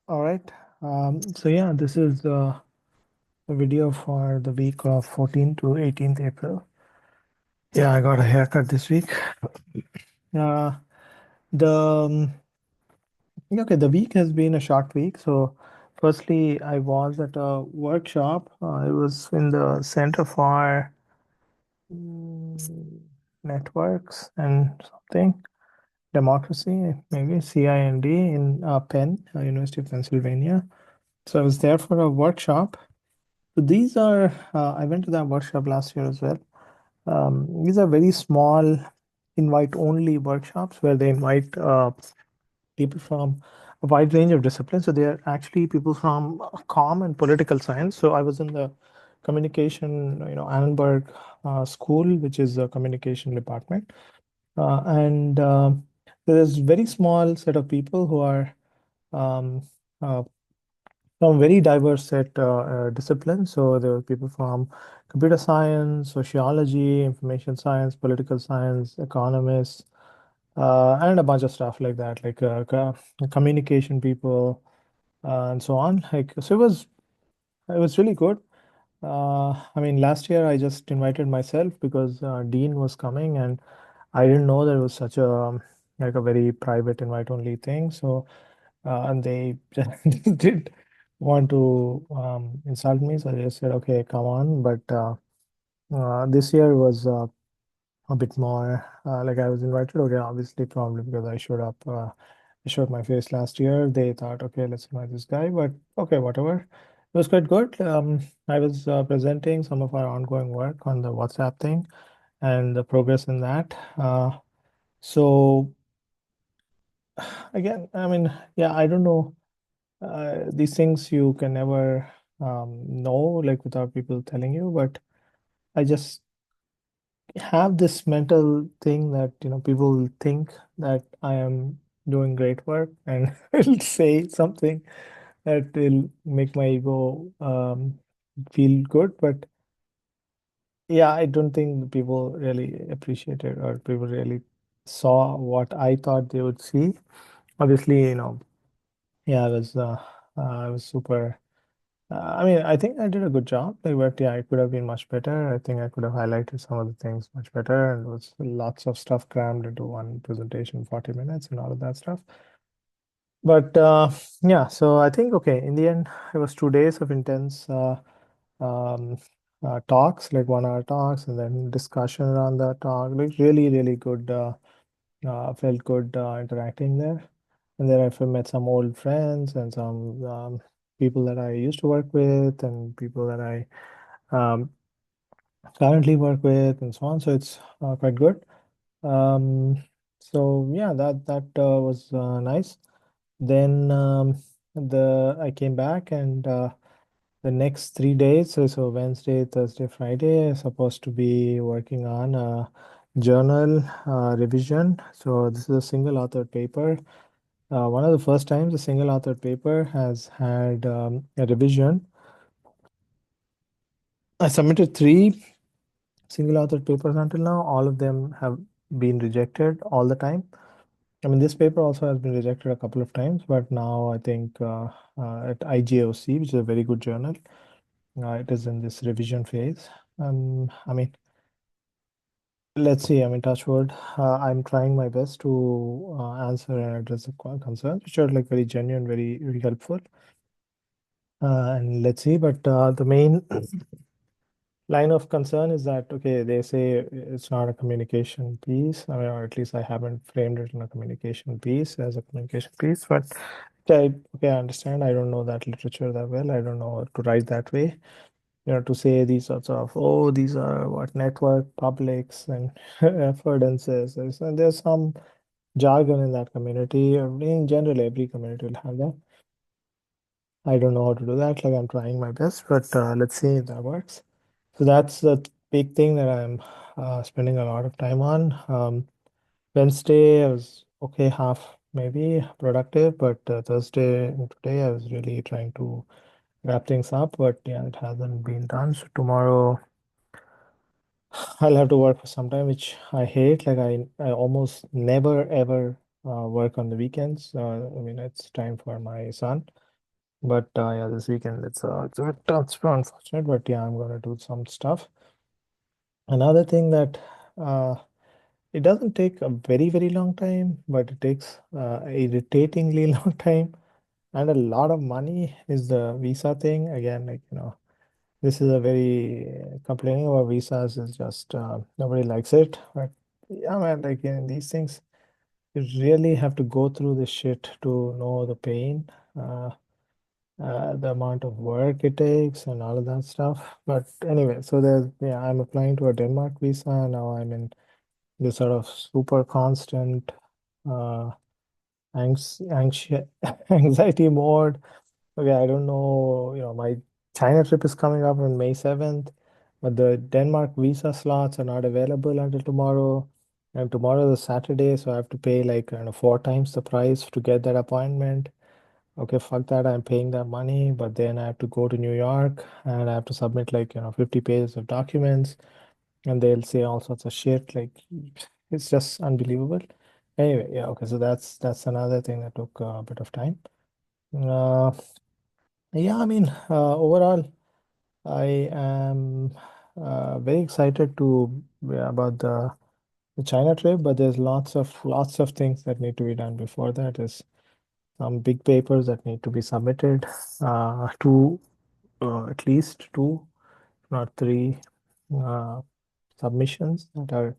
All right. So yeah, this is a video for the week of 14th to 18th April. Yeah, I got a haircut this week. Uh, the yeah, okay, the week has been a short week. So, firstly, I was at a workshop. I was in the Center for mm, Networks and something Democracy, maybe CIND in Penn, University of Pennsylvania. So I was there for a workshop. These are, I went to that workshop last year as well. These are very small, invite only workshops where they invite people from a wide range of disciplines. So they are actually people from comm and political science. So I was in the communication, Annenberg School, which is a communication department. And there's very small set of people who are um, uh, from very diverse set disciplines. So there were people from computer science, sociology, information science, political science, economists, and a bunch of stuff like that, like communication people and so on. Like so, it was really good. I mean, last year I just invited myself because Dean was coming, and I didn't know there was such a like a very private invite only thing. So and they just did want to insult me. So I just said, okay, come on. But this year was a bit more like I was invited. Okay, obviously, probably because I showed up, I showed my face last year. They thought, okay, let's invite this guy. But okay, whatever. It was quite good. I was presenting some of our ongoing work on the WhatsApp thing and the progress in that. So again, I mean, yeah, I don't know. These things you can never know, like without people telling you. But I just have this mental thing that, people will think that I am doing great work and will say something that will make my ego feel good. But yeah, I don't think people really appreciate it or people really saw what I thought they would see. Obviously, yeah, I was super. I mean, I think I did a good job. Like, but yeah, it could have been much better. I think I could have highlighted some of the things much better, and it was lots of stuff crammed into one presentation, 40 minutes, and all of that stuff. But yeah, so I think okay. In the end, it was 2 days of intense um, talks, like 1 hour talks, and then discussion around that talk. Like really, really good. Felt good interacting there. And then I met some old friends and some people that I used to work with and people that I um, currently work with and so on. So it's quite good. Um, so yeah, that was nice. Then the I came back and the next 3 days, so Wednesday, Thursday, Friday, I'm supposed to be working on a journal revision. So this is a single authored paper. One of the first times a single authored paper has had a revision. I submitted three single authored papers until now. All of them have been rejected all the time. I mean, this paper also has been rejected a couple of times, but now I think at IJOC, which is a very good journal, it is in this revision phase. I mean, let's see. I mean, touch wood. I'm trying my best to answer and address the concerns, which are like very genuine, very, very helpful. And let's see. But the main line of concern is that, okay, they say it's not a communication piece. I mean, or at least I haven't framed it in a communication piece as a communication piece. But okay, I understand. I don't know that literature that well. I don't know how to write that way. To say these sorts of, oh, these are what network publics and affordances. There's some jargon in that community. In general, every community will have that. I don't know how to do that. Like I'm trying my best, but let's see if that works. So that's the big thing that I'm spending a lot of time on. Wednesday, I was okay, half maybe productive, but Thursday and today, I was really trying to wrap things up. But yeah, it hasn't been done. So tomorrow, I'll have to work for some time, which I hate. Like I almost never ever work on the weekends. I mean, it's time for my son. But yeah, this weekend it's a bit unfortunate, but yeah, I'm gonna do some stuff. Another thing that uh, it doesn't take a very long time, but it takes irritatingly long time and a lot of money is the visa thing. Again, like, this is a very complaining about visas is just nobody likes it. But yeah, man, like in these things, you really have to go through this shit to know the pain, uh, the amount of work it takes, and all of that stuff. But anyway, so yeah, I'm applying to a Denmark visa now. I'm in this sort of super constant uh, anxious anxiety mode. Okay, I don't know, my China trip is coming up on May 7th, but the Denmark visa slots are not available until tomorrow. And tomorrow is a Saturday, so I have to pay like, I don't know, 4 times the price to get that appointment. Okay, fuck that, I'm paying that money, but then I have to go to New York and I have to submit like, 50 pages of documents and they'll say all sorts of shit. Like, it's just unbelievable. Anyway, yeah, okay, so that's another thing that took a bit of time. Uh, yeah, I mean, overall, I am very excited to yeah, about the China trip, but there's lots of things that need to be done before that. There's some big papers that need to be submitted, two, at least two, if not three, uh, submissions that are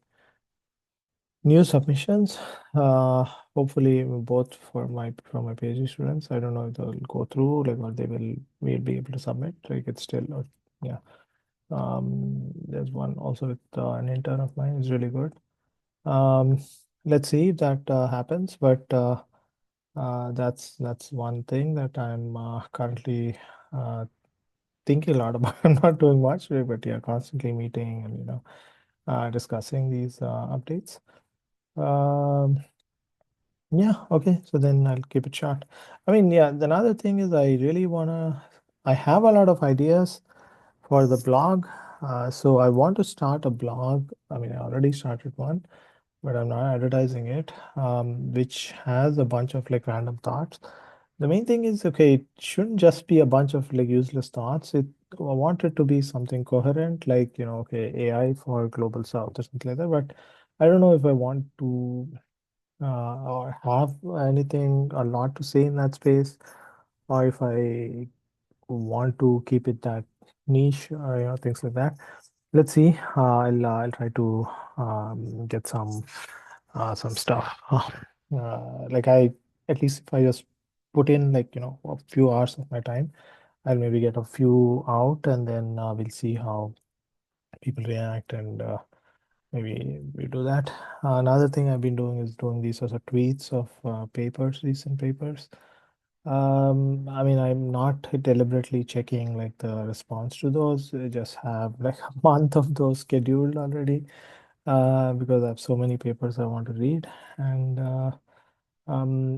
new submissions. Uh, Hopefully both for my PhD students. I don't know if they'll go through, like, or we'll be able to submit. Like, it's still, yeah. There's one also with an intern of mine is really good. Um, let's see if that happens, but that's one thing that I'm currently uh, thinking a lot about. I'm not doing much, but yeah, constantly meeting and discussing these updates. Um, yeah, okay. So then I'll keep it short. I mean, yeah, another thing is I have a lot of ideas for the blog. So I want to start a blog. I mean, I already started one, but I'm not advertising it, which has a bunch of like random thoughts. The main thing is, okay, it shouldn't just be a bunch of like useless thoughts. I want it to be something coherent, like, okay, AI for global south or something like that. But I don't know if I want to or have anything a lot to say in that space, or if I want to keep it that niche or things like that. Let's see. I'll try to get some stuff. Like I at least if I just put in like a few hours of my time, I'll maybe get a few out, and then we'll see how people react, and maybe we do that. Another thing I've been doing is doing these sorts of tweets of recent papers. I mean, I'm not deliberately checking like the response to those. I just have like a month of those scheduled already, because I have so many papers I want to read. And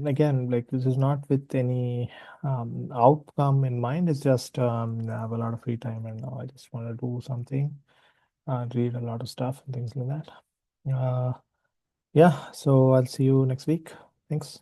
again, like this is not with any outcome in mind. It's just I have a lot of free time and now I just want to do something, read a lot of stuff and things like that. Yeah, so I'll see you next week. Thanks.